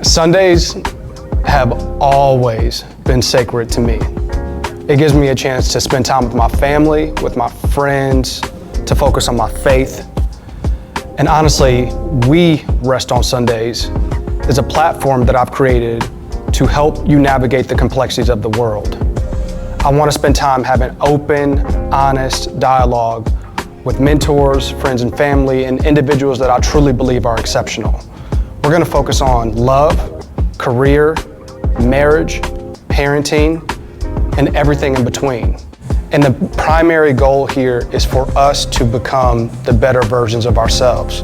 Sundays have always been sacred to me. It gives me a chance to spend time with my family, with my friends, to focus on my faith. And honestly, We Rest on Sundays is a platform that I've created to help you navigate the complexities of the world. I want to spend time having open, honest dialogue with mentors, friends and family, and individuals that I truly believe are exceptional. We're going to focus on love, career, marriage, parenting, and everything in between. And the primary goal here is for us to become the better versions of ourselves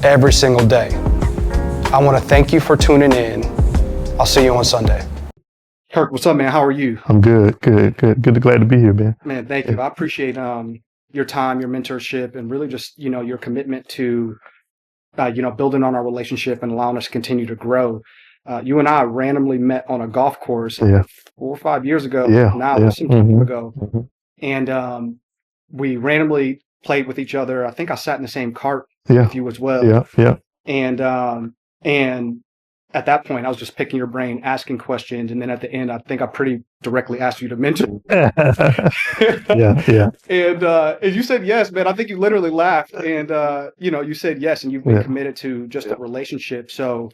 every single day. I want to thank you for tuning in. I'll see you on Sunday. Kirk, what's up, man? How are you? I'm good. Glad to be here, man. Man, thank you. I appreciate your time, your mentorship, and really just, your commitment to, building on our relationship and allowing us to continue to grow. You and I randomly met on a golf course 4 or 5 years ago. Some time ago. Mm-hmm. And we randomly played with each other. I think I sat in the same cart with you as well. Yeah. And at that point, I was just picking your brain, asking questions, and then at the end, I think I pretty directly asked you to mentor. Yeah. And you said yes, man. I think you literally laughed, and you said yes, and you've been committed to just a relationship. So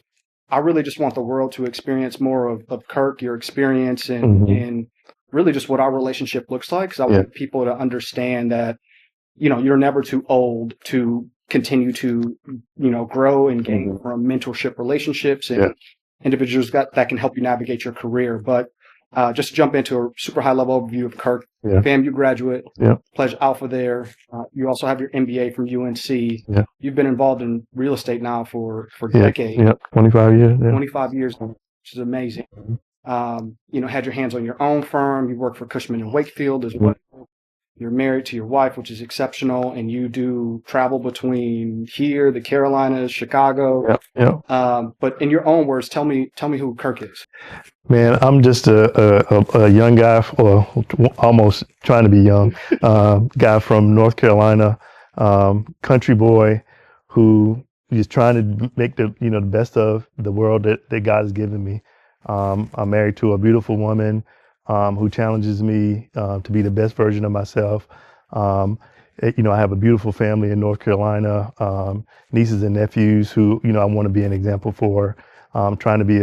I really just want the world to experience more of Kirk, your experience, and really just what our relationship looks like. Because I want people to understand that you're never too old to continue to grow and gain from mentorship relationships and individuals that can help you navigate your career. But just to jump into a super high level overview of Kirk, FAMU graduate, Pledge Alpha there. You also have your MBA from UNC. You've been involved in real estate now for decades. 25 years. 25 years, which is amazing. Had your hands on your own firm. You worked for Cushman and Wakefield as well. You're married to your wife, which is exceptional, and you do travel between here, the Carolinas, Chicago. But in your own words, tell me who Kirk is. Man, I'm just a young guy, or almost trying to be young, guy from North Carolina, country boy, who is trying to make the best of the world that God has given me. I'm married to a beautiful woman who challenges me to be the best version of myself. I have a beautiful family in North Carolina, nieces and nephews who, I want to be an example for, trying to be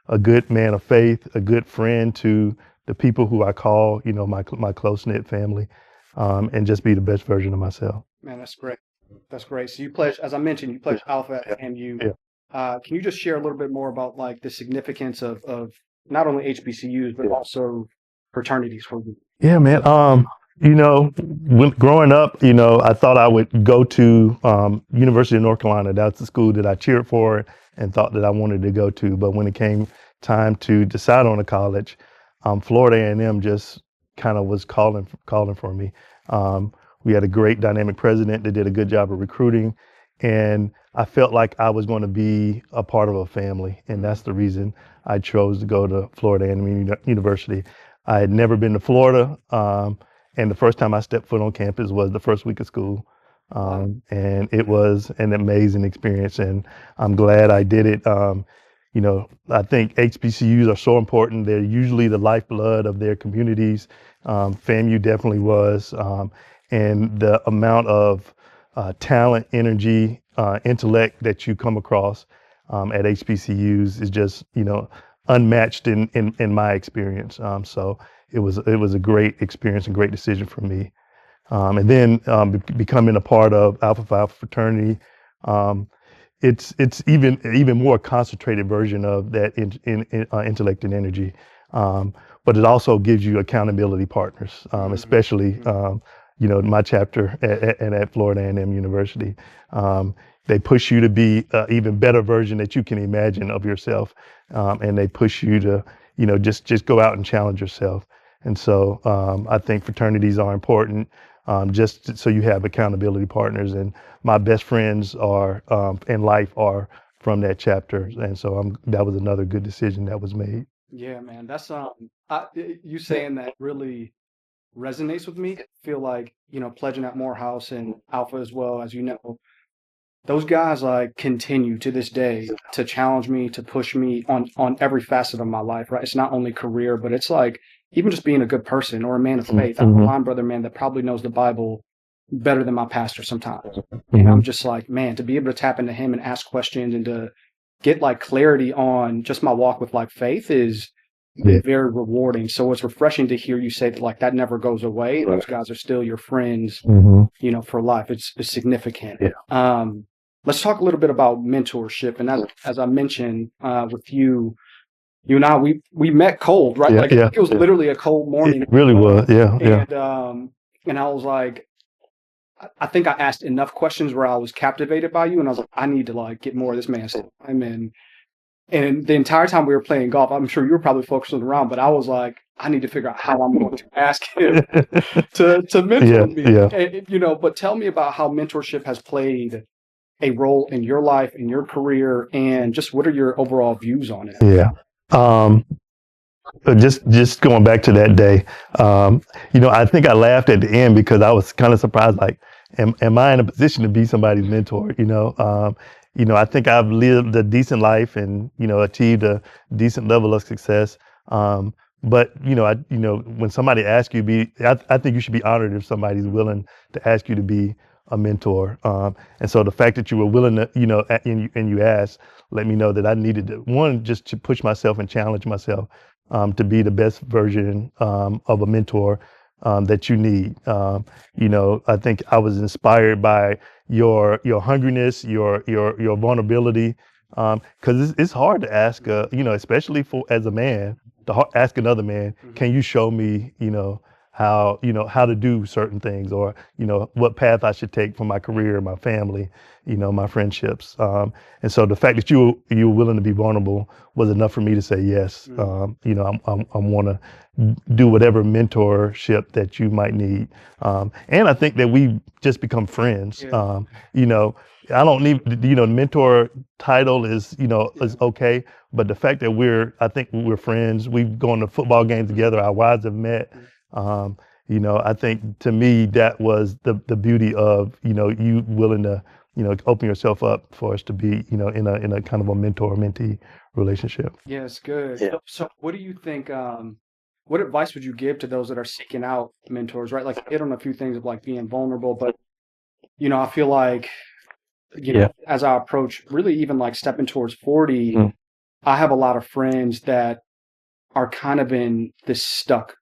a good man of faith, a good friend to the people who I call, my close-knit family, and just be the best version of myself. Man, that's great. That's great. So you pledged, as I mentioned, you pledged Alpha at MU. Can you just share a little bit more about the significance of not only HBCUs, but also fraternities for you? Yeah, man. When growing up, I thought I would go to University of North Carolina. That's the school that I cheered for and thought that I wanted to go to. But when it came time to decide on a college, Florida A&M just kind of was calling for me. We had a great dynamic president that did a good job of recruiting, and I felt like I was going to be a part of a family, and that's the reason I chose to go to Florida A&M University. I had never been to Florida, and the first time I stepped foot on campus was the first week of school, and it was an amazing experience, and I'm glad I did it. I think HBCUs are so important. They're usually the lifeblood of their communities. FAMU definitely was, and the amount of talent, energy, intellect that you come across at HBCUs is just, unmatched in my experience. So it was a great experience and great decision for me. And then becoming a part of Alpha Phi Alpha fraternity, it's even more concentrated version of that intellect and energy. But it also gives you accountability partners, especially my chapter at Florida A&M University. They push you to be an even better version that you can imagine of yourself, and they push you to, just go out and challenge yourself. And so I think fraternities are important, just so you have accountability partners. And my best friends in life are from that chapter, and so that was another good decision that was made. Yeah, man, that's you saying that really resonates with me. I feel like pledging at Morehouse and Alpha as well, as you know, those guys like continue to this day to challenge me, to push me on every facet of my life, right? It's not only career, but it's like even just being a good person or a man of faith. I have a line brother, man, that probably knows the Bible better than my pastor sometimes. And I'm just like, man, to be able to tap into him and ask questions and to get like clarity on just my walk with like faith is very rewarding. So it's refreshing to hear you say that like that never goes away. Those guys are still your friends, you know, for life. It's significant. Let's talk a little bit about mentorship. And as I mentioned, with you and I, we met cold, right? Like it was literally a cold morning. It really was. And I was like, I think I asked enough questions where I was captivated by you, and I was like, I need to like get more of this man's time. And the entire time we were playing golf, I'm sure you were probably focusing around, but I was like, I need to figure out how I'm going to ask him to mentor me. And, you know, but tell me about how mentorship has played a role in your life, in your career, and just what are your overall views on it? But just going back to that day, you know, I think I laughed at the end because I was kind of surprised, like, am I in a position to be somebody's mentor? You know, I think I've lived a decent life and, you know, achieved a decent level of success. But, you know, when somebody asks you to be, I think you should be honored if somebody's willing to ask you to be a mentor. And so the fact that you were willing to, you know, and you asked, let me know that I needed to, one, just to push myself and challenge myself to be the best version of a mentor that you need. You know, I think I was inspired by your hungriness, your vulnerability, because it's hard to ask, you know, especially as a man, to ask another man, can you show me, you know, how to do certain things, or, you know, what path I should take for my career, my family, you know, my friendships. And so the fact that you were willing to be vulnerable was enough for me to say yes. You know, I want to do whatever mentorship that you might need. And I think that we just become friends. You know, I don't need, you know, the mentor title is, you know, is okay, but the fact that I think we're friends. We've gone to football games together. Our wives have met. You know, I think to me that was the beauty of, you know, you willing to, you know, open yourself up for us to be, you know, in a kind of a mentor-mentee relationship. Yeah, it's good. So what do you think, what advice would you give to those that are seeking out mentors, right? Like hit on a few things of like being vulnerable, but you know, I feel like, you know, as I approach really even like stepping towards 40, I have a lot of friends that are kind of in this stuck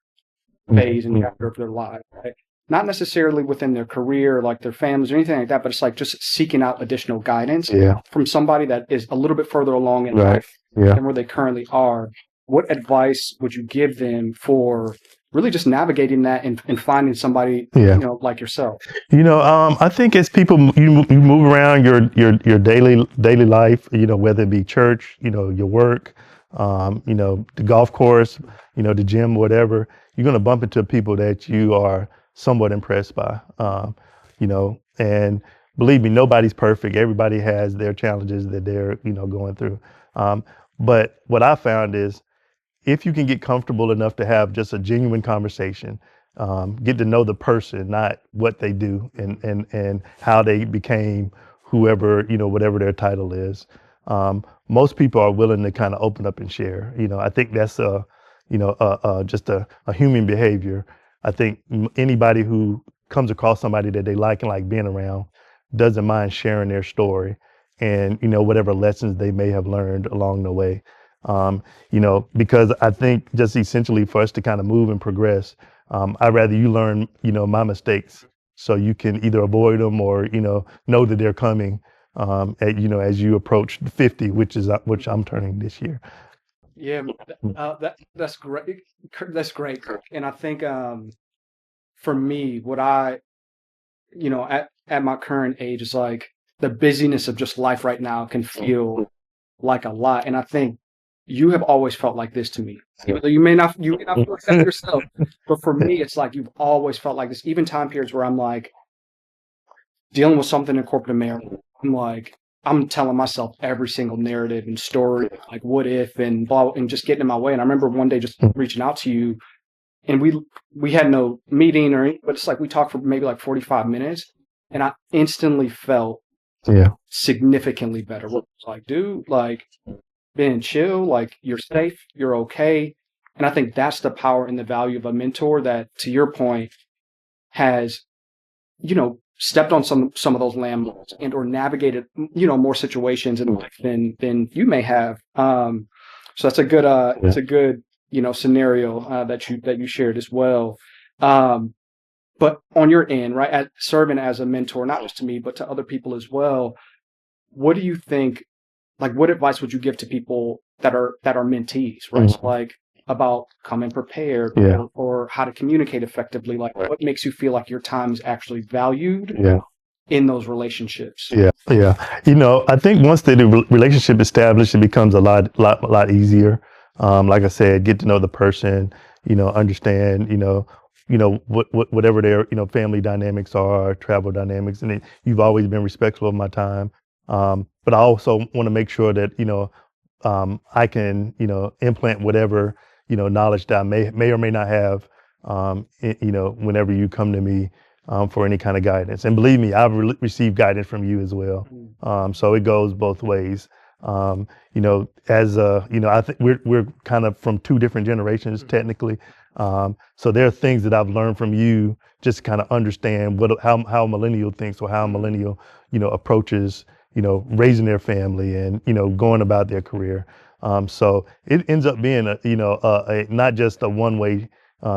phase and chapter of their life, right? Not necessarily within their career, like their families or anything like that, but it's like just seeking out additional guidance from somebody that is a little bit further along in life than where they currently are. What advice would you give them for really just navigating that and finding somebody, you know, like yourself? You know, I think as people, you move around your daily life, you know, whether it be church, you know, your work, you know, the golf course, you know, the gym, whatever, you're going to bump into people that you are somewhat impressed by, you know, and believe me, nobody's perfect. Everybody has their challenges that they're, you know, going through. But what I found is if you can get comfortable enough to have just a genuine conversation, get to know the person, not what they do and how they became whoever, you know, whatever their title is. Most people are willing to kind of open up and share. You know, I think that's just a human behavior. I think anybody who comes across somebody that they like being around doesn't mind sharing their story and, you know, whatever lessons they may have learned along the way. You know, because I think just essentially for us to kind of move and progress, I'd rather you learn, you know, my mistakes so you can either avoid them or, you know that they're coming, you know, as you approach 50, which I'm turning this year. Yeah, that's great. That's great, Kirk. And I think for me, what you know, at my current age, is like the busyness of just life right now can feel like a lot. And I think you have always felt like this to me. Even though you may not feel like that yourself, but for me, it's like you've always felt like this. Even time periods where I'm like dealing with something in corporate America, I'm like, I'm telling myself every single narrative and story, like what if and blah, and just getting in my way. And I remember one day just reaching out to you, and we had no meeting or anything, but it's like we talked for maybe like 45 minutes, and I instantly felt Yeah. significantly better. Where it's like, dude, like being chill, like you're safe, you're okay. And I think that's the power and the value of a mentor that, to your point, has, stepped on some of those landmines and or navigated, more situations in life than you may have. So that's a good it's a good, scenario that you shared as well. But on your end, right, serving as a mentor, not just to me, but to other people as well, what do you think, like what advice would you give to people that are mentees, right? So like about coming prepared, Yeah. or how to communicate effectively, like what makes you feel like your time is actually valued Yeah. in those relationships? Yeah, yeah. I think once the relationship established, it becomes a lot easier. Like I said, get to know the person, understand, whatever their, family dynamics are, travel dynamics, and you've always been respectful of my time. But I also want to make sure that, I can, implant whatever, knowledge that I may or may not have, whenever you come to me for any kind of guidance. And believe me, I've received guidance from you as well. So it goes both ways. I think we're kind of from two different generations technically. So there are things that I've learned from you, just to kind of understand how a millennial thinks, or how a millennial, approaches, raising their family and, going about their career. So it ends up being a not just a one-way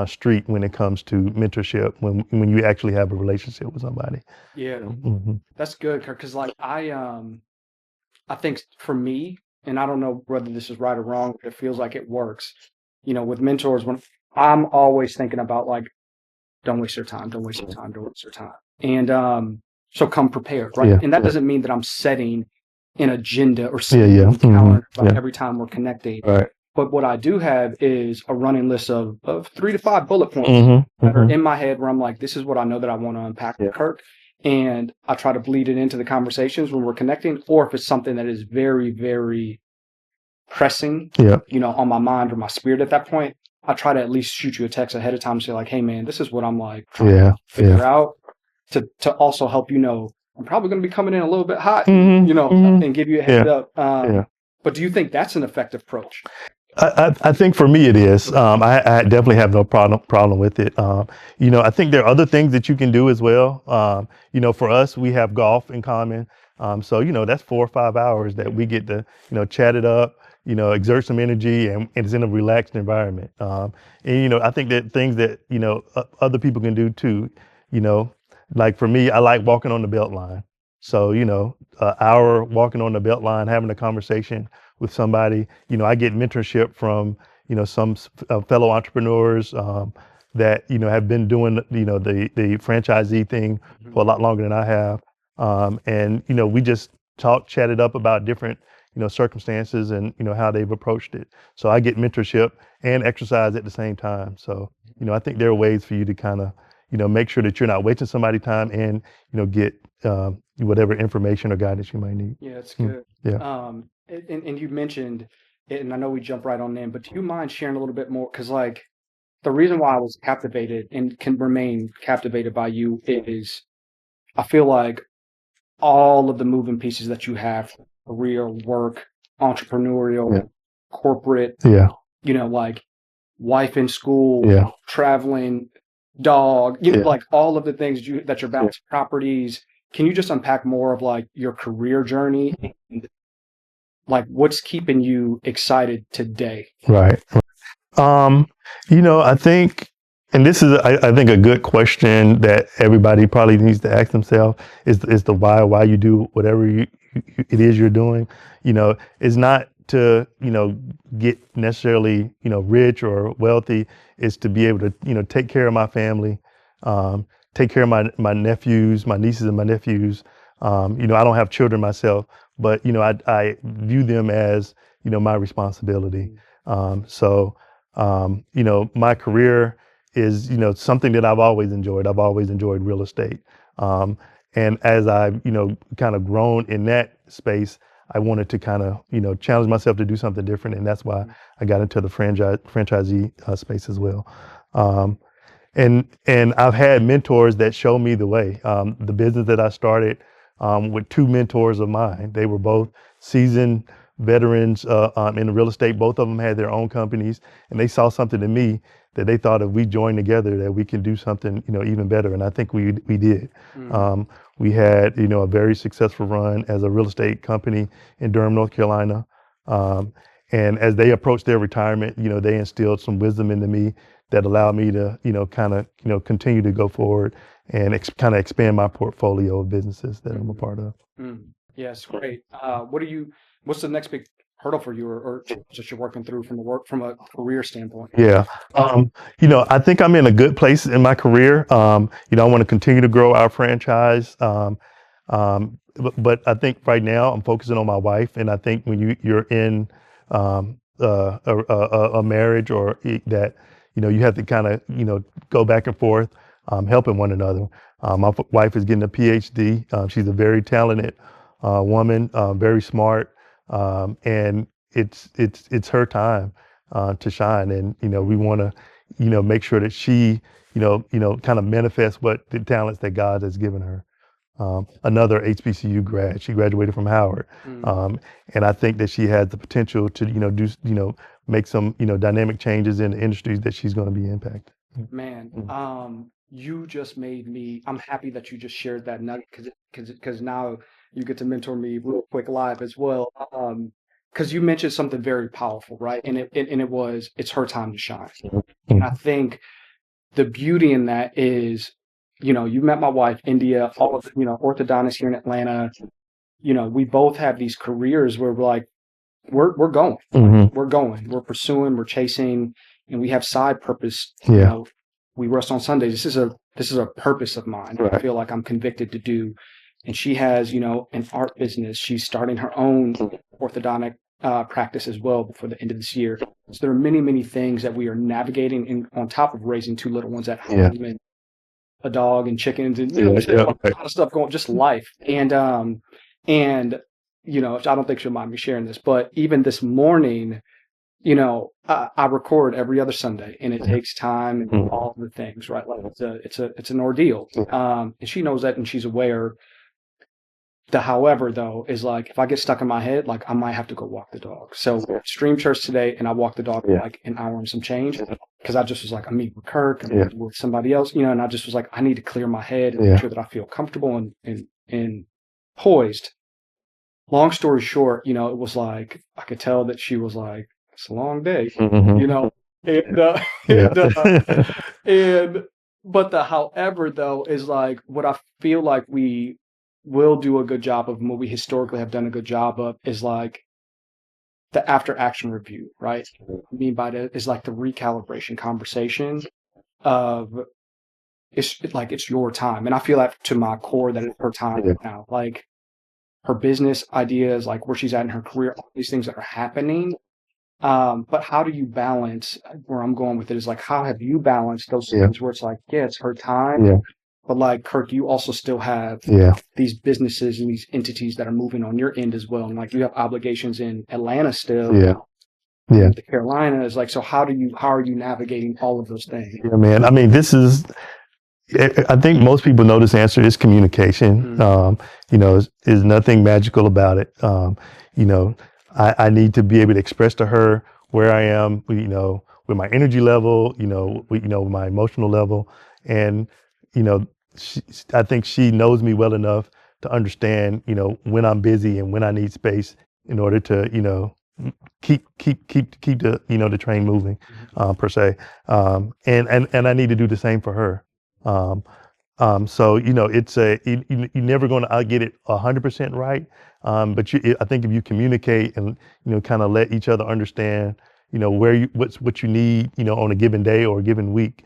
street when it comes to mentorship, when you actually have a relationship with somebody. Yeah, Hmm. that's good, because like I think for me, and I don't know whether this is right or wrong, but it feels like it works. With mentors, when I'm always thinking about like, don't waste your time, don't waste your time, don't waste your time. And so come prepared, right? Yeah, And that yeah. doesn't mean that I'm setting an agenda or Yeah, setting yeah. a calendar about Yeah. every time we're connecting. Right. But what I do have is a running list of 3 to 5 bullet points Mm-hmm. that are Mm-hmm. in my head, where I'm like, this is what I know that I want to unpack with Yeah. Kirk. And I try to bleed it into the conversations when we're connecting, or if it's something that is very, very pressing, Yeah. on my mind or my spirit at that point, I try to at least shoot you a text ahead of time and say like, hey man, this is what I'm like trying Yeah. to figure Yeah. out, to also help I'm probably going to be coming in a little bit hot, Mm-hmm. Mm-hmm. and give you a heads Yeah. up. Yeah. But do you think that's an effective approach? I think for me it is. I definitely have no problem with it. I think there are other things that you can do as well. For us, we have golf in common. So that's 4 or 5 hours that we get to chat it up, exert some energy, and it's in a relaxed environment. And I think that things that other people can do too. You know, like for me, I like walking on the belt line. So an hour walking on the belt line, having a conversation with somebody. I get mentorship from, some fellow entrepreneurs that, have been doing, the franchisee thing for a lot longer than I have. And, we just chatted up about different, circumstances and, how they've approached it. So I get mentorship and exercise at the same time. So, I think there are ways for you to kind of, make sure that you're not wasting somebody's time and, get whatever information or guidance you might need. Yeah, it's good. Yeah. And you mentioned it, and I know we jumped right on in, but do you mind sharing a little bit more? Because like the reason why I was captivated and can remain captivated by you is I feel like all of the moving pieces that you have, career, work, entrepreneurial, Yeah. corporate, Yeah. like wife in school, Yeah. traveling, dog, Yeah. like all of the things that you're balancing, properties. Can you just unpack more of like your career journey and like what's keeping you excited today? Right. I think, and this is, I think, a good question that everybody probably needs to ask themselves is the why you do whatever it is you're doing. It's not to, get necessarily, rich or wealthy. It's to be able to, take care of my family, take care of my nephews, my nieces and my nephews. I don't have children myself, but, I view them as, my responsibility. My career is, something that I've always enjoyed. I've always enjoyed real estate. And as I've, kind of grown in that space, I wanted to kind of, challenge myself to do something different. And that's why I got into the franchisee space as well. And I've had mentors that show me the way. The business that I started with two mentors of mine. They were both seasoned veterans in the real estate. Both of them had their own companies, and they saw something in me that they thought if we joined together that we can do something, even better. And I think we did. We had, a very successful run as a real estate company in Durham, North Carolina. And as they approached their retirement, they instilled some wisdom into me that allowed me to, kind of, continue to go forward and kind of expand my portfolio of businesses that I'm a part of. Yes, great. What's the next big hurdle for you, or that you're working through from a career standpoint? Yeah. I think I'm in a good place in my career. I want to continue to grow our franchise. But I think right now I'm focusing on my wife, and I think when you're in a marriage or that, you have to kind of, go back and forth, helping one another. My wife is getting a PhD. She's a very talented woman, very smart, and it's her time to shine. And we want to, make sure that she, kind of manifests what the talents that God has given her. Another HBCU grad. She graduated from Howard. And I think that she has the potential to, make some, dynamic changes in the industries that she's going to be impacted. Man, you just made me, I'm happy that you just shared that nugget because now you get to mentor me real quick live as well. Because you mentioned something very powerful, right? And it's her time to shine. And I think the beauty in that is, you met my wife, India, all of, orthodontists here in Atlanta. We both have these careers where we're like, we're going, we're pursuing, we're chasing, and we have side purpose. We rest on Sundays. This is a purpose of mine. Right. I feel like I'm convicted to do. And she has, an art business. She's starting her own orthodontic practice as well before the end of this year. So there are many, many things that we are navigating, on top of raising two little ones at home and a dog and chickens and a lot of stuff going, just life. And I don't think she'll mind me sharing this, but even this morning, I record every other Sunday, and it takes time and all the things, right? Like it's an ordeal. And she knows that, and she's aware. The however though is like, if I get stuck in my head, like I might have to go walk the dog. So stream church today, and I walked the dog for like an hour and some change, because I just was like, I'm meeting with Kirk, I'm meeting with somebody else, and I just was like, I need to clear my head and make sure that I feel comfortable and poised. Long story short, it was like, I could tell that she was like, it's a long day, but the however though is like, what I feel like we will do a good job of, and what we historically have done a good job of, is like the after action review, right? What I mean by that is like the recalibration conversation of, it's your time. And I feel like to my core that it's her time right now. Like her business ideas, like where she's at in her career, all these things that are happening. But how do you balance, where I'm going with it is like, how have you balanced those things where it's like, it's her time, but like, Kirk, you also still have these businesses and these entities that are moving on your end as well. And like, you have obligations in Atlanta still. The Carolinas. Like, so how are you navigating all of those things? Yeah, man. I mean, I think most people know this answer is communication. Is nothing magical about it. I need to be able to express to her where I am, with my energy level, with my emotional level. And, I think she knows me well enough to understand, when I'm busy and when I need space in order to, keep the, the train moving, per se. And I need to do the same for her. So, you're never going to get it 100% right. But I think if you communicate and, kind of let each other understand, what you need, on a given day or a given week,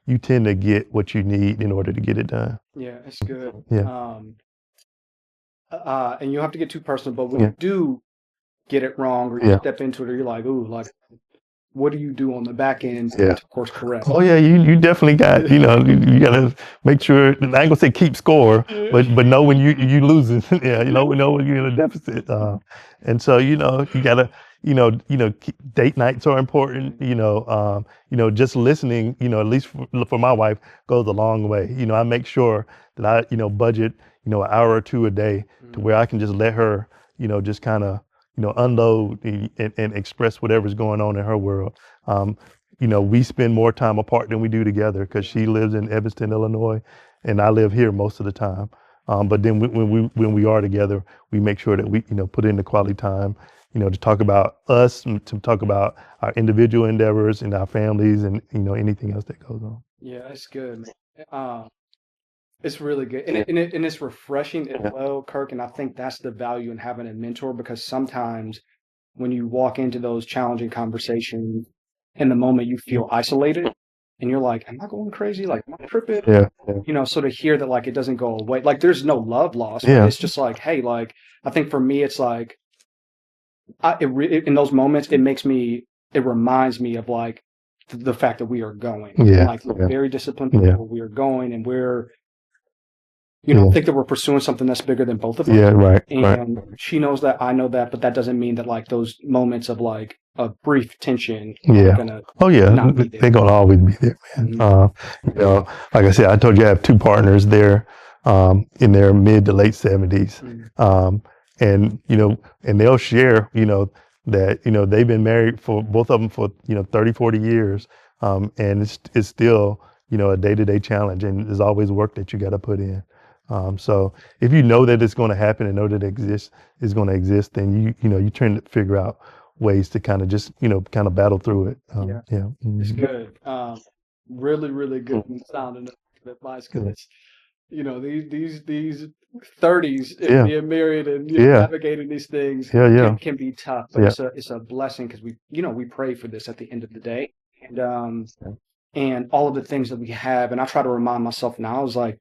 you tend to get what you need in order to get it done. Yeah, it's good. And you don't have to get too personal, but when you do get it wrong, or you step into it, or you're like, ooh, like, what do you do on the back end to, of course, correct? Oh yeah, you definitely got, you gotta make sure, I ain't gonna say keep score, but know when you losing. Know when you're in a deficit. And so, you gotta, date nights are important, just listening, at least for my wife, goes a long way. I make sure that I, budget, an hour or two a day to where I can just let her, just kind of, unload and express whatever's going on in her world. We spend more time apart than we do together because she lives in Evanston, Illinois, and I live here most of the time. But then when we are together, we make sure that we, put in the quality time, to talk about us and to talk about our individual endeavors and our families and, anything else that goes on. Yeah, that's good, man. It's really good, and it's refreshing as well, Kirk. And I think that's the value in having a mentor, because sometimes when you walk into those challenging conversations, in the moment you feel isolated, and you're like, "Am I going crazy? Like, am I tripping?" Yeah. So to hear that, like, it doesn't go away, like, there's no love lost, but Yeah. it's just like, hey, like, I think for me, it's like, in those moments, it reminds me of like the fact that we are going, Yeah. like, we're very disciplined Yeah. people. We are going, and we're, Yeah. I think that we're pursuing something that's bigger than both of us. Yeah, right. And she knows that, I know that, but that doesn't mean that like those moments of like a brief tension Yeah. are gonna Oh yeah, not be there. they're gonna always be there, man. Like I said, I told you I have two partners there, in their mid to late 70s, and and they'll share, that they've been married for both of them for 30, 40 years, and it's still a day-to-day challenge, and there's always work that you got to put in. So if you know that it's going to happen and know that it is going to exist, then you try to figure out ways to kind of just kind of battle through it. Yeah. It's good. Really, really good sounding advice, because it's, these 30s and being married and navigating these things can be tough, but it's a blessing, because we pray for this at the end of the day, and all of the things that we have, and I try to remind myself now, is like,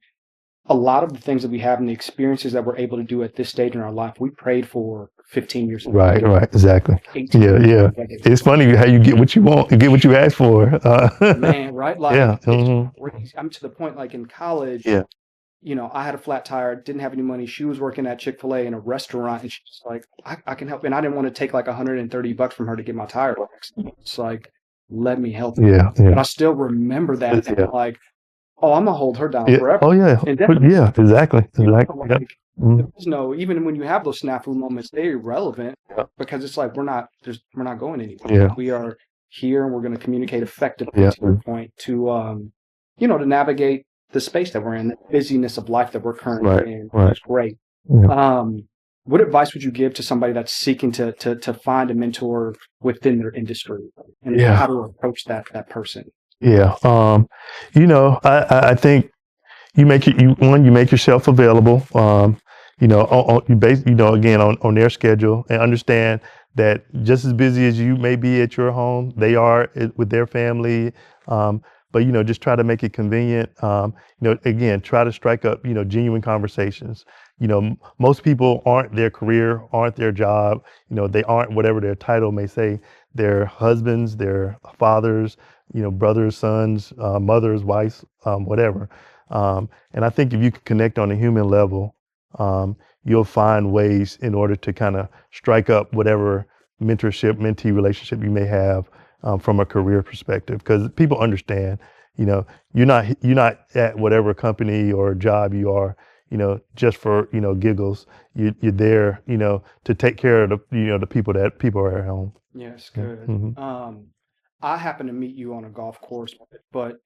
a lot of the things that we have and the experiences that we're able to do at this stage in our life, we prayed for 15 years ago. Right, exactly. 18 Yeah. years ago. It's funny how you get what you want, you get what you ask for. Man, right? Like, it's crazy. I'm to the point, like, in college, I had a flat tire, didn't have any money. She was working at Chick-fil-A in a restaurant, and she's like, I can help. And I didn't want to take like $130 from her to get my tire fixed. It's like, let me help you. But I still remember that. And like, oh, I'm gonna hold her down forever. Oh yeah. Yeah, exactly. Like, there's no, even when you have those snafu moments, they're irrelevant, because it's like we're not going anywhere. We are here, and we're going to communicate effectively, to your point, to to navigate the space that we're in, the busyness of life that we're currently in. It's great. What advice would you give to somebody that's seeking to find a mentor within their industry, and how to approach that person? Yeah. I think you make yourself available. Again, on their schedule, and understand that just as busy as you may be at your home, they are with their family. But just try to make it convenient. Again, try to strike up genuine conversations. Most people aren't their career, aren't their job. They aren't whatever their title may say. Their husbands, their fathers, brothers, sons, mothers, wives, whatever. And I think if you can connect on a human level, you'll find ways in order to kind of strike up whatever mentorship, mentee relationship you may have, from a career perspective, because people understand, you're not at whatever company or job you are, just for, giggles. You're there, to take care of the people are at home. Yes, good. I happen to meet you on a golf course,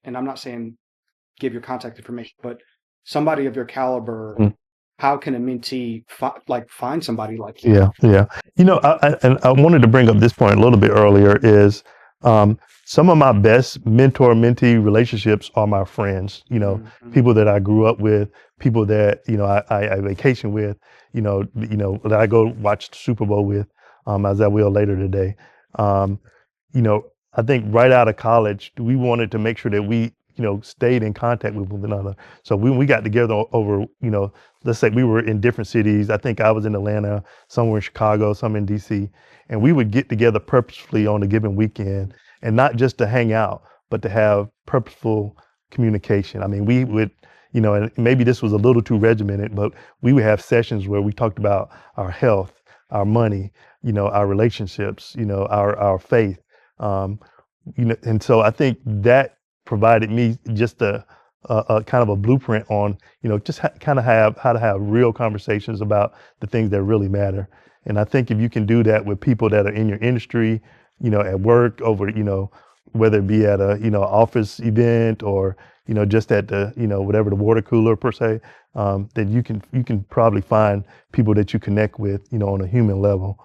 and I'm not saying give your contact information, but somebody of your caliber, how can a mentee find somebody like you? Yeah. I wanted to bring up this point a little bit earlier is, some of my best mentor-mentee relationships are my friends, people that I grew up with, people that, I vacation with, that I go watch the Super Bowl with, as I will later today. I think right out of college, we wanted to make sure that we, stayed in contact with one another. So when we got together over, let's say we were in different cities. I think I was in Atlanta, somewhere in Chicago, some in DC, and we would get together purposefully on a given weekend, and not just to hang out, but to have purposeful communication. I mean, we would, and maybe this was a little too regimented, but we would have sessions where we talked about our health, our money, our relationships, our faith, and so I think that provided me just a a kind of a blueprint on, just kind of have how to have real conversations about the things that really matter. And I think if you can do that with people that are in your industry, at work, over, whether it be at a, office event, or, just at the, whatever, the water cooler per se, then you can probably find people that you connect with, on a human level,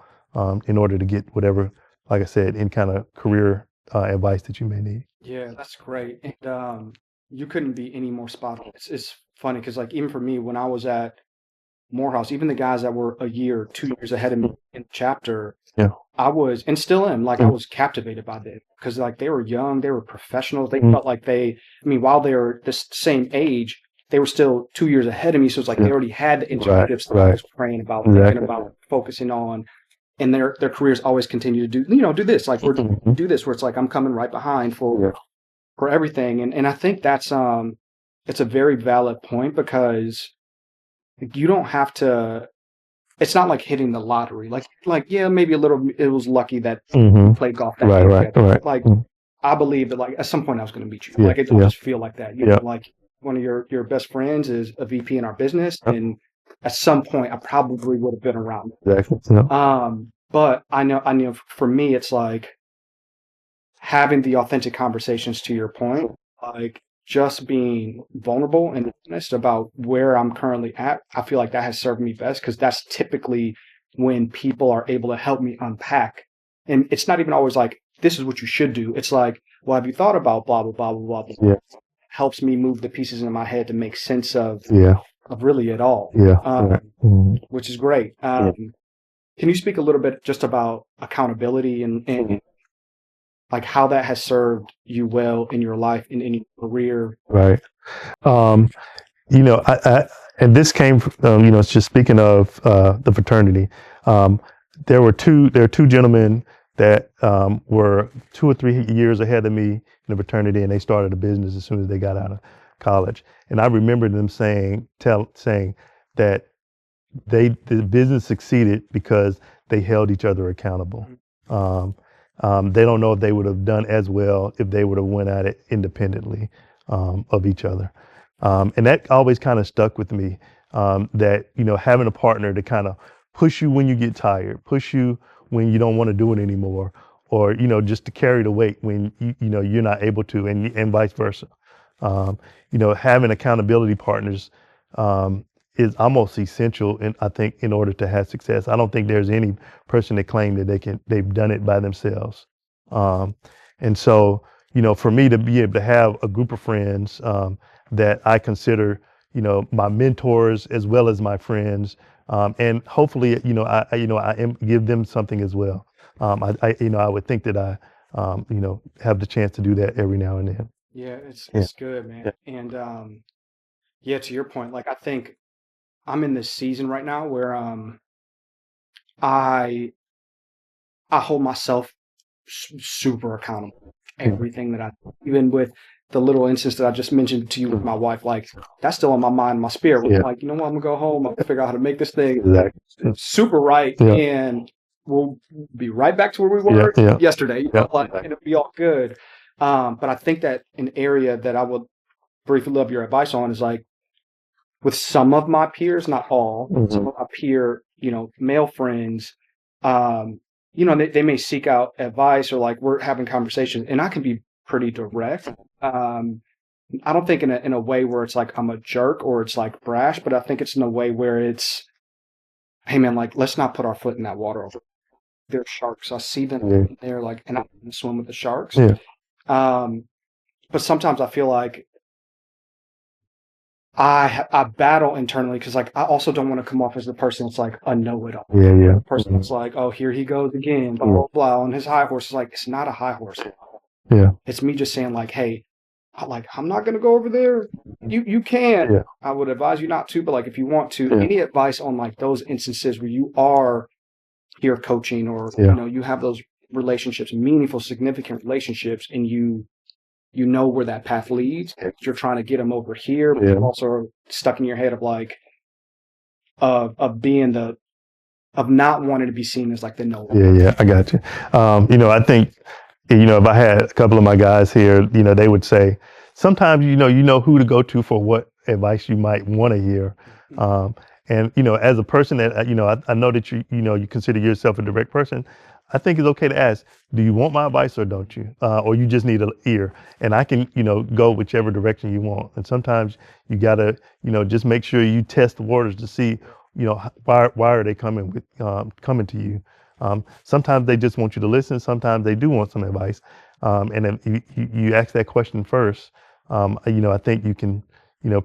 in order to get whatever, like I said, in kind of career advice that you may need. Yeah, that's great. And you couldn't be any more spot on. It's funny because like even for me, when I was at Morehouse, even the guys that were a year, 2 years ahead of me in the chapter, Yeah. I was, and still am, like I was captivated by them because like they were young, they were professionals. They felt like while they were the same age, they were still 2 years ahead of me. So it's like they already had the initiatives that I was praying about, thinking about, focusing on, and their careers always continue to do this, like we're do this, where it's like I'm coming right behind for everything. And I think that's it's a very valid point because you don't have to. It's not like hitting the lottery. Like yeah, maybe a little. It was lucky that we played golf that year. Right. Like I believe that like at some point I was going to meet you. Yeah, Like it don't just feel like that. You know, like one of your best friends is a VP in our business, and at some point I probably would have been around. Exactly. But I know for me it's like having the authentic conversations, to your point, like just being vulnerable and honest about where I'm currently at. I feel like that has served me best because that's typically when people are able to help me unpack. And it's not even always like, this is what you should do. It's like, well, have you thought about blah, blah, blah, blah, blah. Yeah. Helps me move the pieces in my head to make sense of really it all. Which is great. Can you speak a little bit just about accountability and like how that has served you well in your life and in your career? Right. I and this came from, just speaking of the fraternity. There are two gentlemen that were 2 or 3 years ahead of me in the fraternity, and they started a business as soon as they got out of college. And I remember them saying that the business succeeded because they held each other accountable. They don't know if they would have done as well if they would have went at it independently of each other. And that always kind of stuck with me, that, having a partner to kind of push you when you get tired, push you when you don't want to do it anymore, or, just to carry the weight when you're not able to, and vice versa. Having accountability partners is almost essential, I think, in order to have success. I don't think there's any person that claim that they've done it by themselves. And so, for me to be able to have a group of friends that I consider, my mentors as well as my friends, and hopefully, I give them something as well. I would think that I, have the chance to do that every now and then. Yeah, it's good, man. And to your point, like I think I'm in this season right now where I hold myself super accountable. Everything that even with the little instance that I just mentioned to you with my wife, like that's still on my mind, my spirit. Yeah. Like, you know what, I'm gonna go home, I'm gonna figure out how to make this thing super right, Yeah. and we'll be right back to where we were yesterday. And it'll be all good. But I think that an area that I would briefly love your advice on is like with some of my peers, not all, some of my peer, male friends, they may seek out advice or like we're having conversations, and I can be pretty direct. I don't think in a way where it's like I'm a jerk or it's like brash, but I think it's in a way where it's, hey man, like let's not put our foot in that water. There's sharks. I see them in there, like, and I can swim with the sharks. But sometimes I feel like I battle internally because like I also don't want to come off as the person that's like a know-it-all. The person that's like, oh, here he goes again, blah blah blah, on his high horse. Is like, it's not a high horse. It's me just saying like, hey, I'm not gonna go over there. You can. I would advise you not to, but like if you want to, any advice on like those instances where you are here coaching or you have those relationships, meaningful, significant relationships, and you know where that path leads. You're trying to get them over here, but you're also stuck in your head of like of not wanting to be seen as like the no. I got you. I think if I had a couple of my guys here, they would say sometimes you know who to go to for what advice you might want to hear. Um, and as a person that I know that you consider yourself a direct person. I think it's okay to ask, do you want my advice or don't you? Or you just need an ear? And I can, go whichever direction you want. And sometimes you gotta, just make sure you test the waters to see, why are they coming to you? Sometimes they just want you to listen. Sometimes they do want some advice. And then you ask that question first. I think you can,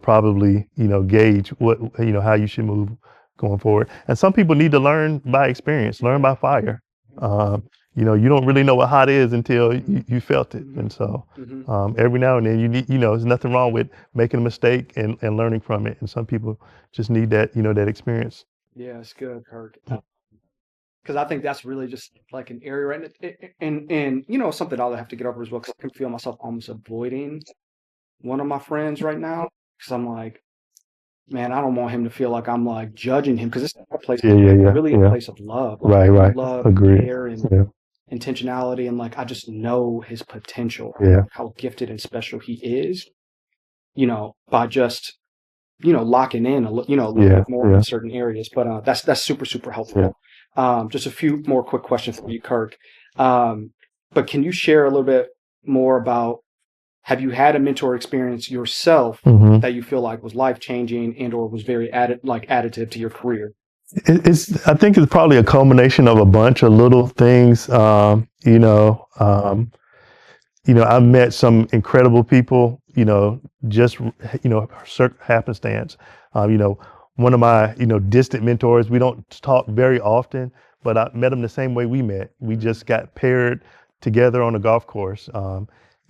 probably, gauge how you should move going forward. And some people need to learn by experience, learn by fire. You don't really know what hot is until you felt it. And so every now and then you need, there's nothing wrong with making a mistake and learning from it. And some people just need that, that experience. Yeah, it's good, Kirk. Because I think that's really just like an area, and something I'll have to get over as well. Because I can feel myself almost avoiding one of my friends right now. Because I'm like, man, I don't want him to feel like I'm like judging him. Because it's not a place, really a place of love, Right. love, Agreed. care, and intentionality, and like I just know his potential, how gifted and special he is. By just locking in a little bit more in certain areas. But that's super, super helpful. Just a few more quick questions for you, Kirk. But can you share a little bit more about, have you had a mentor experience yourself that you feel like was life-changing and or was very additive to your career? I think it's probably a culmination of a bunch of little things. I've met some incredible people, just, happenstance. One of my, distant mentors, we don't talk very often, but I met him the same way we met. We just got paired together on a golf course.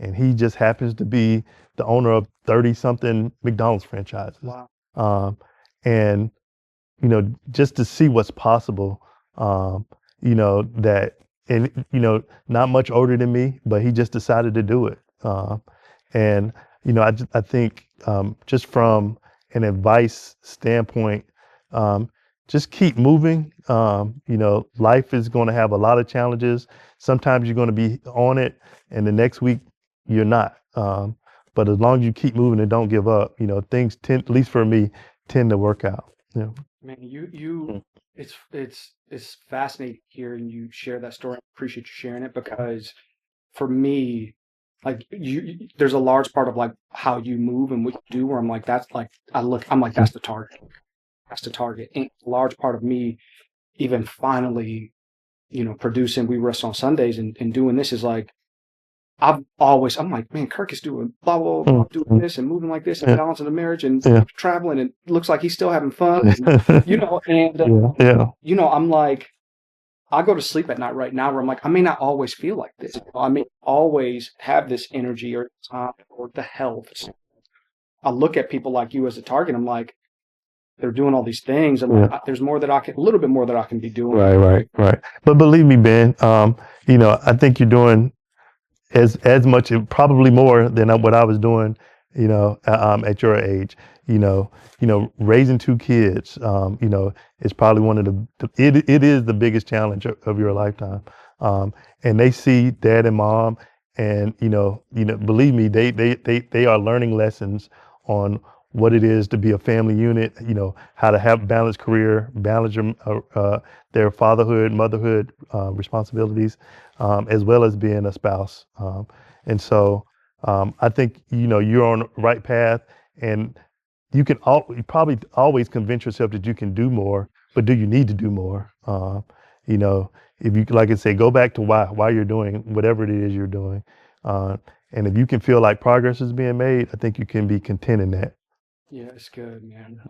And he just happens to be the owner of 30-something McDonald's franchises. Wow. And, just to see what's possible, that, and, not much older than me, but he just decided to do it. And, I think just from an advice standpoint, just keep moving. Life is going to have a lot of challenges. Sometimes you're going to be on it and the next week you're not. But as long as you keep moving and don't give up, things tend, at least for me, tend to work out. Man, it's fascinating hearing you share that story. I appreciate you sharing it, because for me, like there's a large part of like how you move and what you do where I'm like, that's like, I'm like, that's the target. That's the target. And a large part of me, even finally, producing We Rest on Sundays and doing this is like, I'm like, man, Kirk is doing blah, blah, blah, doing this and moving like this and balancing the marriage and traveling, and it looks like he's still having fun, and, I'm like, I go to sleep at night right now where I'm like, I may not always feel like this. I may always have this energy or time or the health. I look at people like you as a target. I'm like, they're doing all these things. I'm like, there's more that a little bit more that I can be doing. Right. But believe me, Ben, I think you're doing as much, probably more than what I was doing, at your age. Raising two kids, is probably one of it is the biggest challenge of your lifetime. And they see dad and mom, and believe me, they are learning lessons on what it is to be a family unit. How to have balanced career, balance their fatherhood, motherhood responsibilities, as well as being a spouse. And so I think you're on the right path, and you probably always convince yourself that you can do more, but do you need to do more? If you, like I say, go back to why you're doing whatever it is you're doing. And if you can feel like progress is being made, I think you can be content in that. Yeah, it's good, man.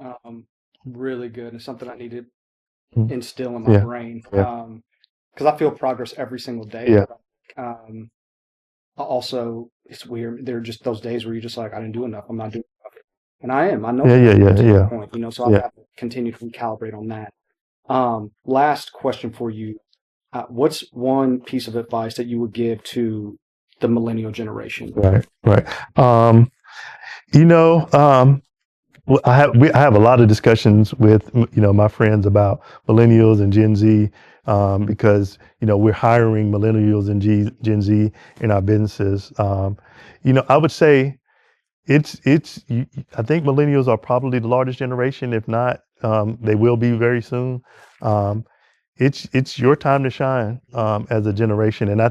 Really good. It's something I need to instill in my brain. Because I feel progress every single day. Also, it's weird. There are just those days where you're just like, I didn't do enough. I'm not doing enough. And I am. I know that point, so I have to continue to recalibrate on that. Last question for you. What's one piece of advice that you would give to the millennial generation? Right. Well, I have a lot of discussions with my friends about millennials and Gen Z, because we're hiring millennials and Gen Z in our businesses. I would say I think millennials are probably the largest generation. If not, they will be very soon. Um, it's your time to shine as a generation, I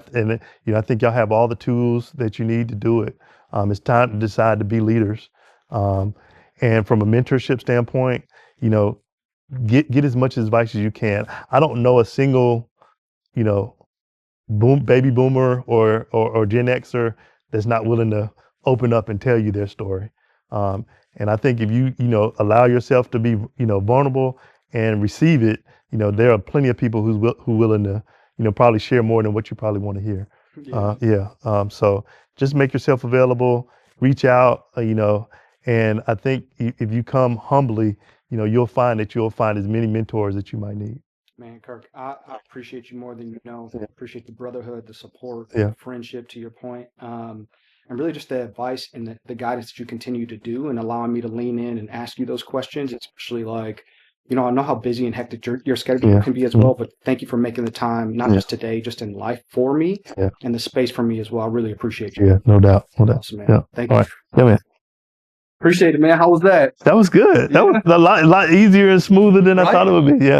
think y'all have all the tools that you need to do it. It's time to decide to be leaders, um, and from a mentorship standpoint, you know, get as much advice as you can. I don't know a single, you know, baby boomer or Gen Xer that's not willing to open up and tell you their story. Um, and I think if you allow yourself to be, vulnerable and receive it, there are plenty of people who willing to, probably share more than what you probably want to hear. Yeah. So just make yourself available, reach out, and I think if you come humbly, you'll find as many mentors that you might need. Man, Kirk, I appreciate you more than you know. Yeah. Appreciate the brotherhood, the support, Yeah. the friendship, to your point. And really just the advice and the guidance that you continue to do and allowing me to lean in and ask you those questions, especially like, I know how busy and hectic your schedule Yeah. can be as well, but thank you for making the time, not Yeah. just today, just in life for me Yeah. and the space for me as well. I really appreciate you. Yeah, no doubt. No doubt. Awesome, man. Yeah. Thank All you. right. Yeah, man. Appreciate it, man. How was that? That was good. That Yeah. was a lot easier and smoother than I Right? thought it would be. Yeah.